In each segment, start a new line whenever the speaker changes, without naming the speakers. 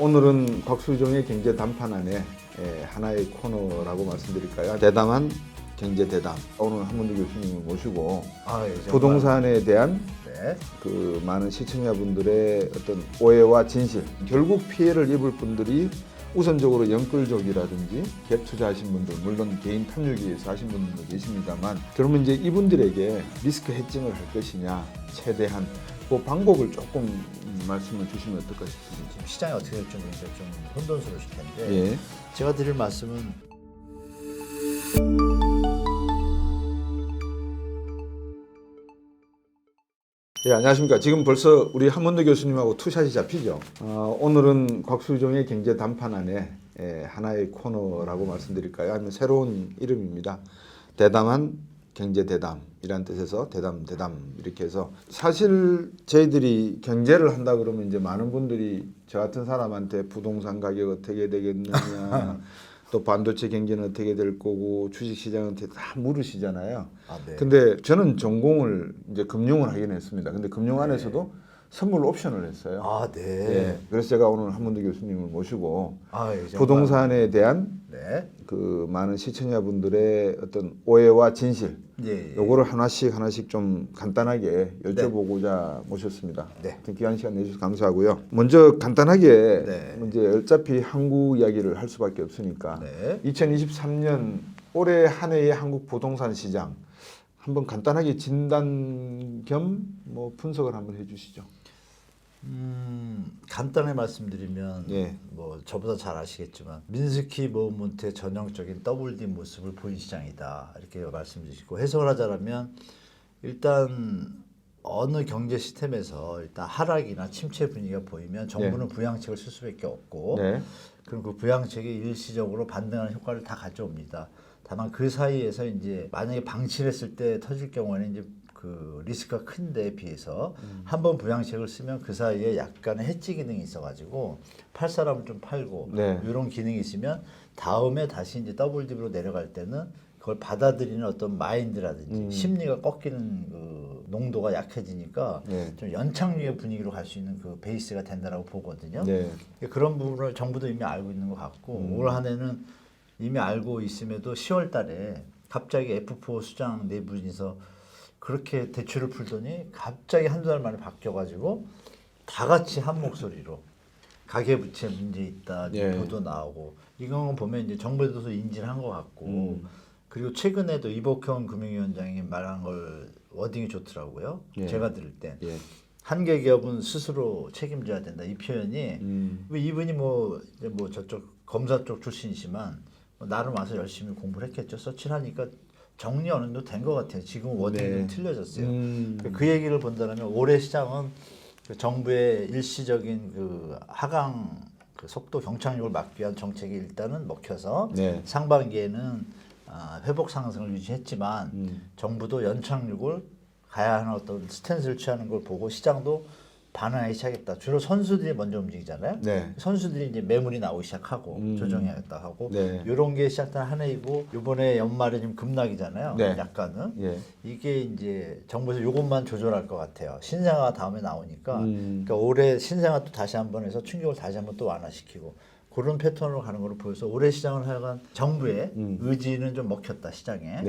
오늘은 곽수종의 경제 단판 안에 하나의 코너라고 말씀드릴까요? 대담한 경제 대담. 오늘 한문도 교수님을 모시고 부동산에 대한 그 많은 시청자분들의 어떤 오해와 진실, 결국 피해를 입을 분들이 우선적으로 영끌족이라든지 갭 투자하신 분들, 물론 개인 탐욕위에서 하신 분들도 계십니다만, 그러면 이제 이분들에게 리스크 해칭을 할 것이냐, 최대한 그 방법을 조금 말씀을 주시면 어떨까 싶습니다.
지금 시장이 어떻게 될지 굉장히 좀 혼돈스러우실 텐데,
예.
제가 드릴 말씀은
예, 안녕하십니까. 지금 벌써 우리 한문도 교수님하고 투샷이 잡히죠. 오늘은 곽수종의 경제 단판 안에 하나의 코너라고 말씀드릴까요? 아니면 새로운 이름입니다. 대담한 경제 대담이라는 뜻에서 대담 이렇게 해서, 사실 저희들이 경제를 한다 그러면 이제 많은 분들이 저 같은 사람한테 부동산 가격 어떻게 되겠느냐 또 반도체 경제는 어떻게 될 거고 주식시장은 어떻게 다 물으시잖아요.
네.
근데 저는 전공을 이제 금융을 하긴 했습니다. 근데 금융 안에서도 선물 옵션을 했어요.
네.
예, 그래서 제가 오늘 한문도 교수님을 모시고
예,
부동산에 대한
네.
그 많은 시청자분들의 어떤 오해와 진실, 요거를 하나씩 좀 간단하게 여쭤보고자 모셨습니다.
네.
귀한 시간 내주셔서 감사하고요. 먼저 간단하게
네.
이제 어차피 한국 이야기를 할 수밖에 없으니까 2023년 올해 한 해의 한국 부동산 시장 한번 간단하게 진단 겸 뭐 분석을 한번 해주시죠.
간단히 말씀드리면
예.
뭐 저보다 잘 아시겠지만 민스키 모먼트의 전형적인 WD 모습을 보인 시장이다, 이렇게 말씀드리고, 해석을 하자면 일단 어느 경제 시스템에서 일단 하락이나 침체 분위기가 보이면 정부는 부양책을 쓸 수밖에 없고, 그럼 그 부양책이 일시적으로 반등하는 효과를 다 가져옵니다. 다만 그 사이에서 이제 만약에 방치를 했을 때 터질 경우에는 이제 그 리스크가 큰 데에 비해서 한번 부양책을 쓰면 그 사이에 약간의 해지 기능이 있어가지고 팔 사람을 좀 팔고 이런 기능이 있으면 다음에 다시 이제 더블 딥으로 내려갈 때는 그걸 받아들이는 어떤 마인드라든지 심리가 꺾이는 그 농도가 약해지니까 좀 연착륙의 분위기로 갈 수 있는 그 베이스가 된다라고 보거든요. 그런 부분을 정부도 이미 알고 있는 것 같고, 올 한 해는 이미 알고 있음에도 10월 달에 갑자기 F4 수장 내부에서 그렇게 대출을 풀더니 갑자기 한두 달 만에 바뀌어가지고 다 같이 한 목소리로 가계부채 문제 있다 보도 나오고, 이건 보면 이제 정부에서도 인지를 한 것 같고, 그리고 최근에도 이복형 금융위원장이 말한 걸 워딩이 좋더라고요. 제가 들을 때 한계 기업은 스스로 책임져야 된다, 이 표현이 이분이 뭐 저쪽 검사 쪽 출신이지만 나름 와서 열심히 공부를 했겠죠. 서치를 하니까 정리 어느 정도 된 것 같아요. 지금 워딩이 좀 틀려졌어요. 그 얘기를 본다면 올해 시장은 그 정부의 일시적인 그 하강 그 속도 경착륙을 막기 위한 정책이 일단은 먹혀서 상반기에는 회복 상승을 유지했지만 정부도 연착륙을 가야 하는 어떤 스탠스를 취하는 걸 보고 시장도 반응하기 시작했다. 주로 선수들이 먼저 움직이잖아요. 선수들이 이제 매물이 나오기 시작하고 조정해야겠다 하고 이런 게 시작된 한 해이고, 이번에 연말에 지금 급락이잖아요. 약간은 이게 이제 정부에서 이것만 조절할 것 같아요. 신생아가 다음에 나오니까 그러니까 올해 신생아 또 다시 한번 해서 충격을 다시 한번 또 완화시키고 그런 패턴으로 가는 걸로 보여서 올해 시장을 하여간 정부의 의지는 좀 먹혔다, 시장에.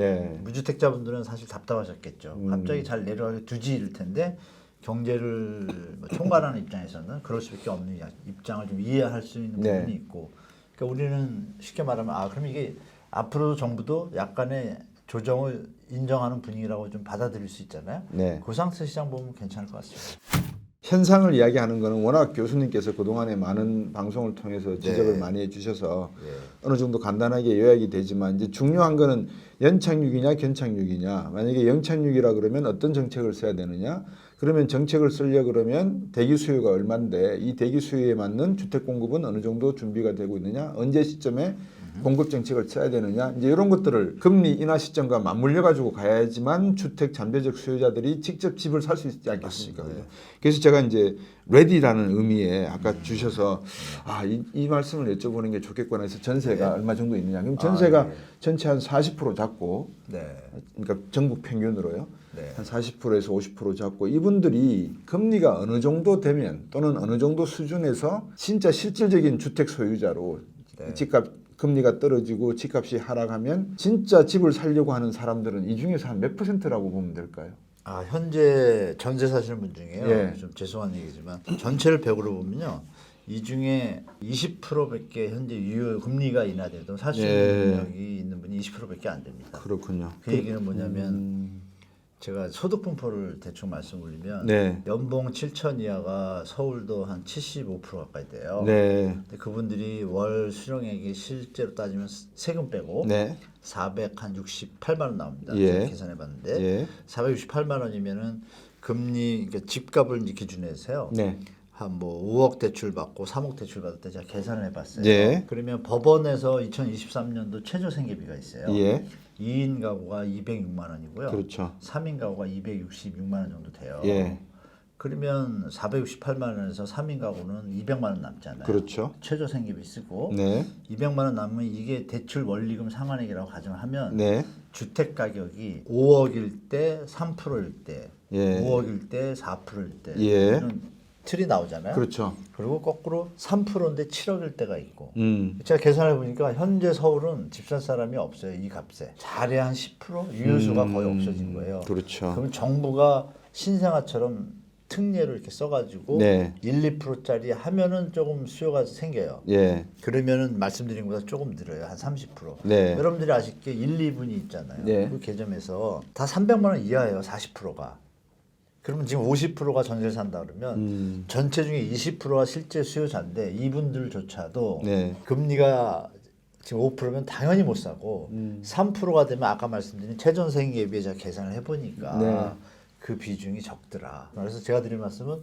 무주택자분들은 사실 답답하셨겠죠. 갑자기 잘 내려가기 두지일 텐데 경제를 총괄하는 입장에서는 그럴 수밖에 없는 입장을 좀 이해할 수 있는 부분이 있고, 그러니까 우리는 쉽게 말하면 그럼 이게 앞으로도 정부도 약간의 조정을 인정하는 분위기라고 좀 받아들일 수 있잖아요. 그 상태 시장 보면 괜찮을 것 같습니다.
현상을 이야기하는 거는 워낙 교수님께서 그동안에 많은 방송을 통해서 지적을 많이 해주셔서 어느 정도 간단하게 요약이 되지만, 이제 중요한 거는 연착륙이냐 견착륙이냐. 만약에 연착륙이라 그러면 어떤 정책을 써야 되느냐. 그러면 정책을 쓰려고 그러면 대기 수요가 얼마인데 이 대기 수요에 맞는 주택 공급은 어느 정도 준비가 되고 있느냐, 언제 시점에 공급 정책을 써야 되느냐, 이제 이런 것들을 금리 인하 시점과 맞물려 가지고 가야지만 주택 잠재적 수요자들이 직접 집을 살 수 있지 않겠습니까? 그래서 제가 이제 레디라는 의미에 아까 주셔서 이 말씀을 여쭤보는 게 좋겠구나 해서 전세가 얼마 정도 있느냐. 그럼 전세가 전체 한 40% 잡고, 그러니까 전국 평균으로요.
네.
한 40%에서 50% 잡고 이분들이 금리가 어느 정도 되면 또는 어느 정도 수준에서 진짜 실질적인 주택 소유자로
네.
집값 금리가 떨어지고 집값이 하락하면 진짜 집을 살려고 하는 사람들은 이 중에서 한 몇 %라고 보면 될까요?
아, 현재 전세 사시는 분 중에요.
예.
좀 죄송한 얘기지만 전체를 100으로 보면요. 이 중에 20%밖에 현재 유효 금리가 인하돼도 살 수 있는
예.
능력이 있는 분이 20%밖에 안 됩니다.
그렇군요.
그 얘기는 뭐냐면 제가 소득 분포를 대충 말씀드리면
네.
연봉 7천 이하가 서울도 한 75% 가까이 돼요.
네.
근데 그분들이 월 수령액이 실제로 따지면 세금 빼고
네.
468만 원 나옵니다.
예.
제가 계산해 봤는데
예.
468만 원이면은 금리 그러니까 집값을 이제 기준으로 해서요.
네.
한 뭐 5억 대출 받고 3억 대출 받을 때 제가 계산을 해봤어요.
예.
그러면 법원에서 2023년도 최저 생계비가 있어요.
예.
2인 가구가 206만 원이고요.
그렇죠.
3인 가구가 266만 원 정도 돼요.
예.
그러면 468만 원에서 3인 가구는 200만 원 남잖아요.
그렇죠.
최저 생계비 쓰고
네.
200만 원 남으면 이게 대출 원리금 상환액이라고 가정하면
네.
주택 가격이 5억일 때 3%일 때,
예.
5억일 때 4%일 때
예.
이런 틀이 나오잖아요.
그렇죠.
그리고 거꾸로 3%인데 7억일 때가 있고.
음.
제가 계산해 보니까 현재 서울은 집 살 사람이 없어요. 이 값에. 잘해 한 10% 유효수가 거의 없어진 거예요.
그렇죠.
그러면 정부가 신생아처럼 특례를 이렇게 써가지고
네.
1, 2%짜리 하면은 조금 수요가 생겨요.
예.
그러면은 말씀드린 것보다 조금 늘어요. 한 30%.
네.
여러분들이 아쉽게 1, 2분이 있잖아요.
네.
그 개점에서 다 300만 원 이하예요. 40%가. 그러면 지금 50%가 전세를 산다 그러면 전체 중에 20%가 실제 수요자인데 이분들조차도
네.
금리가 지금 5%면 당연히 못 사고 3%가 되면 아까 말씀드린 최전생계에 비해 제가 계산을 해보니까
네.
그 비중이 적더라. 그래서 제가 드린 말씀은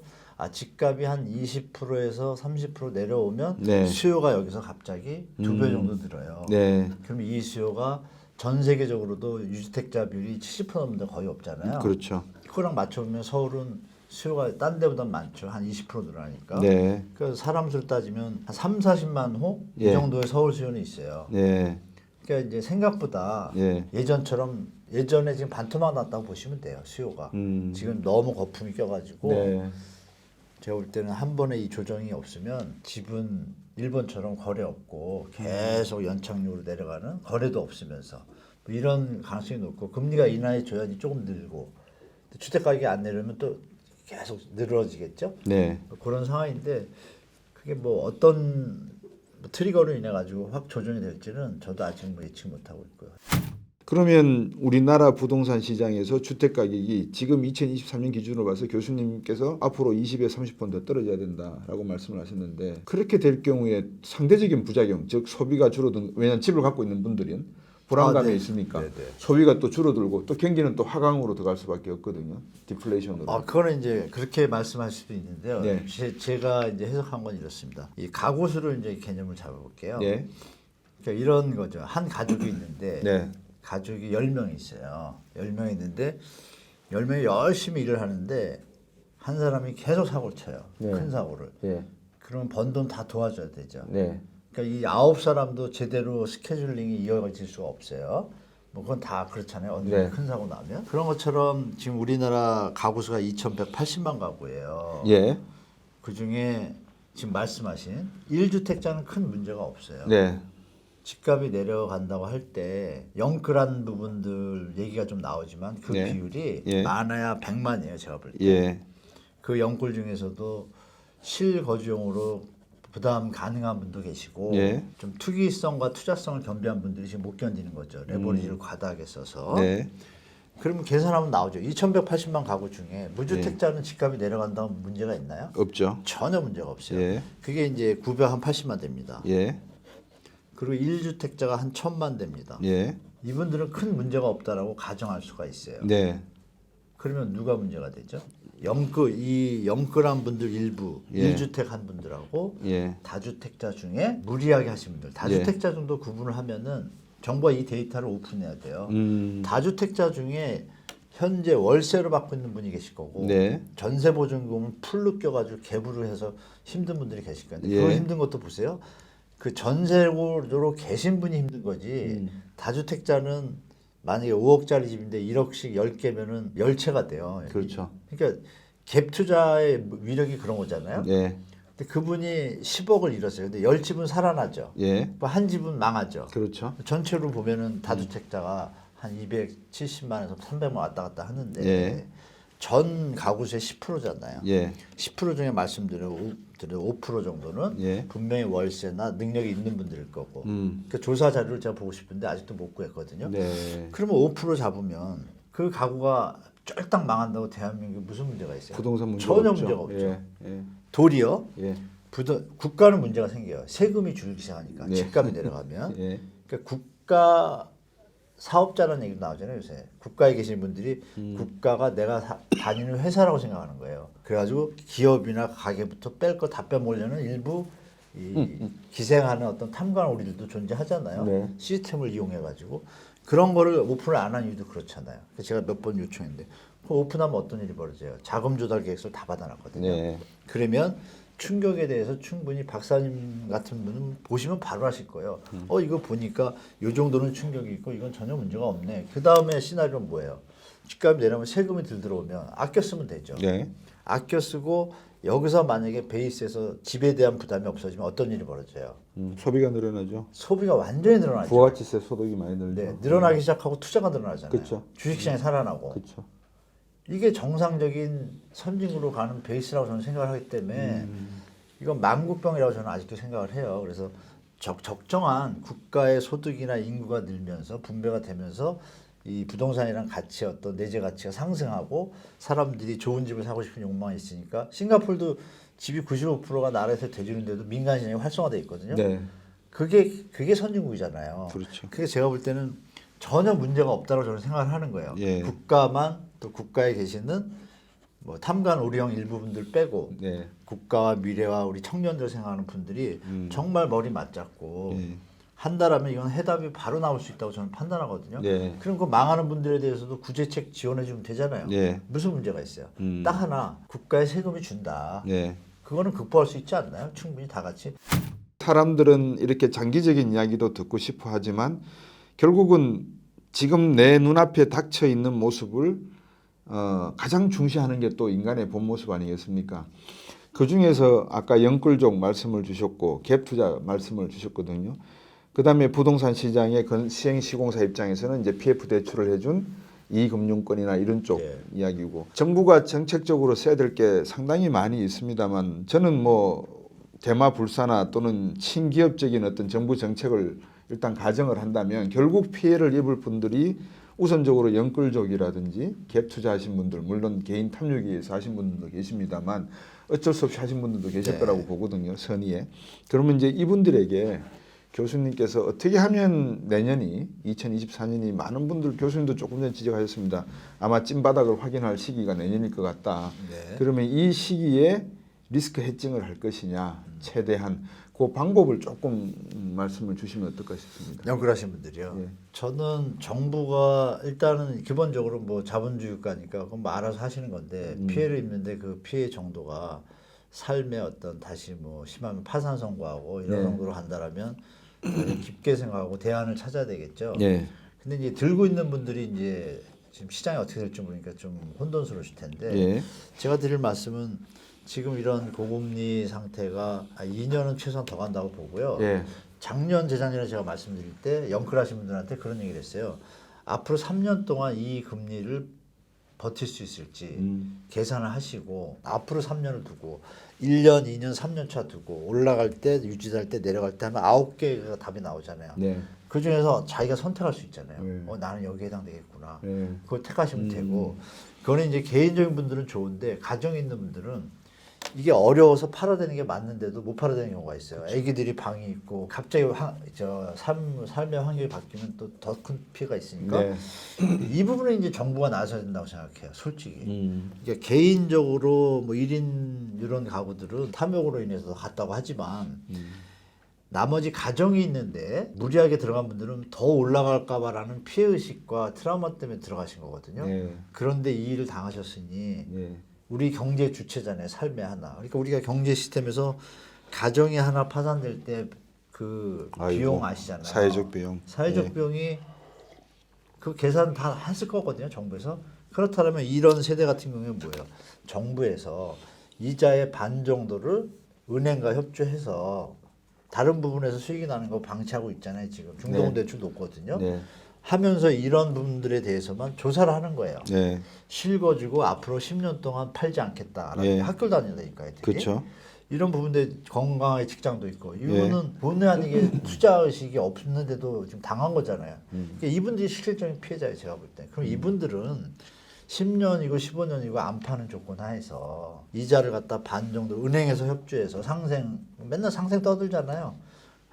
집값이 한 20%에서 30% 내려오면
네.
수요가 여기서 갑자기 2배 정도 늘어요.
네.
그러면 이 수요가 전 세계적으로도 유주택자 비율이 70% 넘는데 거의 없잖아요.
그렇죠.
그거랑 맞춰보면 서울은 수요가 딴 데보다 많죠. 한 20% 늘어나니까.
네.
그래서 사람 수를 따지면 한 3, 40만 호?
예.
이 정도의 서울 수요는 있어요.
네.
그러니까 이제 생각보다
예.
예전에 지금 반토막 났다고 보시면 돼요. 수요가. 지금 너무 거품이 껴가지고
네.
제가 볼 때는 한 번에 이 조정이 없으면 집은 일본처럼 거래 없고 계속 연착륙으로 내려가는 거래도 없으면서 뭐 이런 가능성이 높고 금리가 인하해 줘야지 조금 늘고 주택 가격이 안 내려면 또 계속 늘어지겠죠.
네.
그런 상황인데 그게 뭐 어떤 트리거로 인해 가지고 확 조정이 될지는 저도 아직 뭐 예측 못하고 있고요.
그러면 우리나라 부동산 시장에서 주택 가격이 지금 2023년 기준으로 봐서 교수님께서 앞으로 20에서 30% 더 떨어져야 된다라고 말씀을 하셨는데 그렇게 될 경우에 상대적인 부작용, 즉 소비가 줄어든 왜냐하면 집을 갖고 있는 분들은 불안감이
네.
있으니까
네, 네.
소비가 또 줄어들고 또 경기는 또 하강으로 들어갈 수밖에 없거든요. 디플레이션으로.
그거는 이제 그렇게 말씀할 수도 있는데요.
네.
제가 이제 해석한 건 이렇습니다. 이 가구 수를 이제 개념을 잡아볼게요.
네.
그러니까 이런 거죠. 한 가족이 있는데
네.
가족이 10명이 있어요. 10명이 있는데 10명이 열심히 일을 하는데 한 사람이 계속 사고를 쳐요.
네.
큰 사고를.
네.
그러면 번 돈 다 도와줘야 되죠.
네.
그러니까 이 9사람도 제대로 스케줄링이 이어질 수가 없어요. 뭐 그건 다 그렇잖아요. 어느
네.
큰 사고 나면. 그런 것처럼 지금 우리나라 가구 수가 2,180만 가구예요.
예.
그중에 지금 말씀하신 1주택자는 큰 문제가 없어요.
네.
집값이 내려간다고 할 때 영끌한 부분들 얘기가 좀 나오지만 그
네.
비율이
예.
많아야 100만이에요. 제가 볼 때.
예.
그 영끌 중에서도 실거주용으로 부담 가능한 분도 계시고
예.
좀 투기성과 투자성을 겸비한 분들이 지금 못 견디는 거죠. 레버리지를 과다하게 써서.
네.
그러면 계산하면 나오죠. 2,180만 가구 중에 무주택자는 집값이 내려간다면 문제가 있나요?
없죠.
전혀 문제가 없어요.
예.
그게 이제 980만 됩니다.
예.
그리고 1주택자가 한 1,000만 됩니다.
예.
이분들은 큰 문제가 없다라고 가정할 수가 있어요.
네.
그러면 누가 문제가 되죠? 영끌한 분들 일부,
예.
1주택 한 분들하고
예.
다주택자 중에 무리하게 하신 분들, 다주택자 정도 구분을 하면은 정부가 이 데이터를 오픈해야 돼요. 다주택자 중에 현재 월세로 받고 있는 분이 계실 거고
네.
전세보증금을 풀로 껴가지고 계부를 해서 힘든 분들이 계실 건데
예.
그 힘든 것도 보세요. 그 전세로 계신 분이 힘든 거지 다주택자는 만약에 5억짜리 집인데 1억씩 10개면은 10채가 돼요.
그렇죠.
그러니까 갭 투자의 위력이 그런 거잖아요.
예. 근데
그분이 10억을 잃었어요. 근데 10집은 살아나죠.
예.
뭐 한 집은 망하죠.
그렇죠.
전체로 보면은 다주택자가 한 270만에서 300만 왔다 갔다 하는데
예.
전 가구수의 10%잖아요.
예.
10% 중에 말씀드린 5% 정도는
예.
분명히 월세나 능력이 있는 분들일 거고. 그 조사 자료를 제가 보고 싶은데 아직도 못 구했거든요.
네.
그러면 5% 잡으면 그 가구가 쫄딱 망한다고 대한민국에 무슨 문제가 있어요?
부동산 문제가
전혀
없죠.
문제가 없죠.
예. 예.
도리어
예.
국가는 문제가 생겨요. 세금이 줄기 시작하니까
네.
집값이 내려가면.
예.
그러니까 국가 사업자라는 얘기도 나오잖아요. 요새 국가에 계신 분들이 국가가 내가 다니는 회사라고 생각하는 거예요. 그래가지고 기업이나 가게부터 뺄 거 다 빼먹으려는 일부 이 기생하는 어떤 탐관 오리들도 존재하잖아요.
네.
시스템을 이용해가지고 그런 거를 오픈을 안 한 이유도 그렇잖아요. 그래서 제가 몇 번 요청했는데 그 오픈하면 어떤 일이 벌어져요? 자금 조달 계획서를 다 받아놨거든요.
네.
그러면 충격에 대해서 충분히 박사님 같은 분은 보시면 바로 하실 거예요. 이거 보니까 요 정도는 충격이 있고 이건 전혀 문제가 없네. 그 다음에 시나리오는 뭐예요? 집값이 내려면 세금이 들 들어오면 아껴 쓰면 되죠.
네.
아껴 쓰고 여기서 만약에 베이스에서 집에 대한 부담이 없어지면 어떤 일이 벌어져요?
소비가 늘어나죠.
소비가 완전히 늘어나죠.
부가가치세 소득이 많이 늘죠.
네, 늘어나기 시작하고 투자가 늘어나잖아요.
그쵸.
주식시장이 살아나고.
그렇죠.
이게 정상적인 선진국으로 가는 베이스라고 저는 생각을 하기 때문에 이건 만국병이라고 저는 아직도 생각을 해요. 그래서 적정한 국가의 소득이나 인구가 늘면서 분배가 되면서 이 부동산이란 가치 어떤 내재 가치가 상승하고 사람들이 좋은 집을 사고 싶은 욕망이 있으니까 싱가포르도 집이 95%가 나라에서 대주는데도 민간 시장이 활성화돼 있거든요.
네.
그게 선진국이잖아요.
그렇죠.
그게 제가 볼 때는 전혀 문제가 없다고 저는 생각을 하는 거예요.
예.
국가만 또 국가에 계시는 뭐 탐관 우리형 일부분들 빼고
네.
국가와 미래와 우리 청년들 생각하는 분들이 정말 머리 맞잡고
예.
한다라면 이건 해답이 바로 나올 수 있다고 저는 판단하거든요.
네.
그럼 그 망하는 분들에 대해서도 구제책 지원해주면 되잖아요.
네.
무슨 문제가 있어요? 딱 하나 국가에 세금이 준다.
네.
그거는 극복할 수 있지 않나요? 충분히 다 같이.
사람들은 이렇게 장기적인 이야기도 듣고 싶어 하지만 결국은 지금 내 눈앞에 닥쳐 있는 모습을 가장 중시하는 게 또 인간의 본 모습 아니겠습니까? 그 중에서 아까 영끌족 말씀을 주셨고 갭 투자 말씀을 주셨거든요. 그 다음에 부동산 시장의 시행시공사 입장에서는 이제 PF 대출을 해준 이금융권이나 이런 쪽
예.
이야기고 정부가 정책적으로 써야 될 게 상당히 많이 있습니다만 저는 뭐 대마불사나 또는 친기업적인 어떤 정부 정책을 일단 가정을 한다면 결국 피해를 입을 분들이 우선적으로 영끌족이라든지 갭 투자하신 분들 물론 개인 탐욕에서 하신 분들도 계십니다만 어쩔 수 없이 하신 분들도 계실
네.
거라고 보거든요. 선의에. 그러면 이제 이분들에게 교수님께서 어떻게 하면 내년이 2024년이 많은 분들 교수님도 조금 전에 지적하셨습니다. 아마 찐바닥을 확인할 시기가 내년일 것 같다.
네.
그러면 이 시기에 리스크 헤징을 할 것이냐 최대한 그 방법을 조금 말씀을 주시면 어떨까 싶습니다.
연끌하신 분들이요.
예.
저는 정부가 일단은 기본적으로 뭐 자본주의 국가니까 그건 뭐 알아서 하시는 건데 피해를 입는데 그 피해 정도가 삶의 어떤 다시 뭐 심하면 파산 선고하고 이런
네.
정도로 간다라면 깊게 생각하고 대안을 찾아야 되겠죠.
예.
근데 이제 들고 있는 분들이 이제 지금 시장이 어떻게 될지 모르니까 좀 혼돈스러우실 텐데
예.
제가 드릴 말씀은 지금 이런 고금리 상태가 2년은 최소한 더 간다고 보고요.
예.
작년 재작년에 제가 말씀드릴 때 영끌하신 분들한테 그런 얘기를 했어요. 앞으로 3년 동안 이 금리를 버틸 수 있을지 계산을 하시고 앞으로 3년을 두고 1년, 2년, 3년 차 두고 올라갈 때 유지할 때 내려갈 때 하면 9개가 답이 나오잖아요.
네.
그 중에서 자기가 선택할 수 있잖아요.
네.
나는 여기에 해당되겠구나.
네.
그걸 택하시면 되고 그거는 이제 개인적인 분들은 좋은데 가정에 있는 분들은 이게 어려워서 팔아야 되는 게 맞는데도 못 팔아야 되는 경우가 있어요. 애기들이 방이 있고 갑자기 삶의 환경이 바뀌면 또 더 큰 피해가 있으니까
네.
이 부분은 이제 정부가 나서야 된다고 생각해요. 솔직히. 그러니까 개인적으로 뭐 1인 이런 가구들은 탐욕으로 인해서 갔다고 하지만 나머지 가정이 있는데 무리하게 들어간 분들은 더 올라갈까 봐라는 피해의식과 트라우마 때문에 들어가신 거거든요.
네.
그런데 이 일을 당하셨으니
네.
우리 경제 주체잖아요. 삶의 하나. 그러니까 우리가 경제 시스템에서 가정이 하나 파산될 때 그 비용 아시잖아요.
사회적 비용.
사회적
예.
비용이 그 계산 다 했을 거거든요, 정부에서. 그렇다면 이런 세대 같은 경우에는 뭐예요? 정부에서 이자의 반 정도를 은행과 협조해서 다른 부분에서 수익이 나는 거 방치하고 있잖아요, 지금. 중도대출 높거든요.
네.
하면서 이런 부분들에 대해서만 조사를 하는 거예요.
네.
실거주고 앞으로 10년 동안 팔지 않겠다라는
예.
학교 다니니까 애들이.
그렇죠.
이런 부분들 건강하게 직장도 있고 이분은 본의 아니게 투자 의식이 없는데도 지금 당한 거잖아요. 그러니까 이분들이 실질적인 피해자예요, 제가 볼 때. 그럼 이분들은 10년이고 15년이고 안 파는 조건 하에서 이자를 갖다 반 정도 은행에서 협조해서 상생 맨날 상생 떠들잖아요.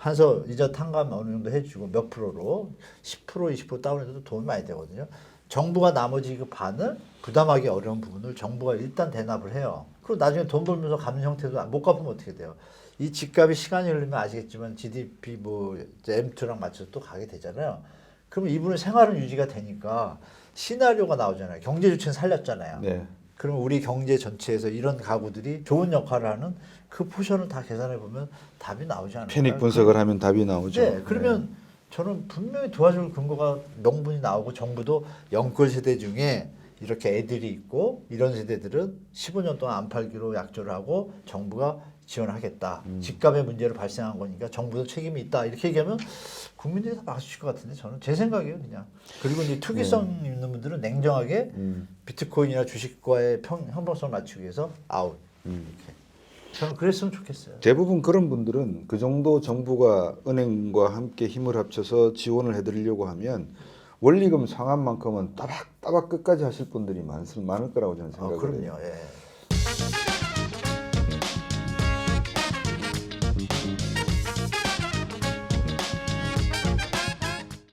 해서 이자 탕감 어느 정도 해주고 몇 프로로 10% 20% 다운해도 도움이 많이 되거든요. 정부가 나머지 그 반을 부담하기 어려운 부분을 정부가 일단 대납을 해요. 그리고 나중에 돈 벌면서 갚는 형태도 못 갚으면 어떻게 돼요? 이 집값이 시간이 흐르면 아시겠지만 GDP 뭐 M2랑 맞춰서 또 가게 되잖아요. 그러면 이분의 생활은 유지가 되니까 시나리오가 나오잖아요. 경제 주체는 살렸잖아요.
네.
그러면 우리 경제 전체에서 이런 가구들이 좋은 역할을 하는 그 포션을 다 계산해 보면 답이 나오지 않을까요?
편익 분석을 하면 답이 나오죠.
네, 그러면 저는 분명히 도와줄 근거가 명분이 나오고 정부도 영끌 세대 중에 이렇게 애들이 있고 이런 세대들은 15년 동안 안 팔기로 약조를 하고 정부가 지원하겠다. 집값의 문제로 발생한 거니까 정부도 책임이 있다. 이렇게 얘기하면 국민들이 다 맞추실 것 같은데 저는 제 생각이에요, 그냥. 그리고 이제 투기성 있는 분들은 냉정하게 비트코인이나 주식과의 형평성을 맞추기 위해서 아웃. 이렇게. 저는 그랬으면 좋겠어요.
대부분 그런 분들은 그 정도 정부가 은행과 함께 힘을 합쳐서 지원을 해드리려고 하면 원리금 상환만큼은 따박따박 끝까지 하실 분들이 많을 거라고 저는 생각을 해요.
그럼요. 예.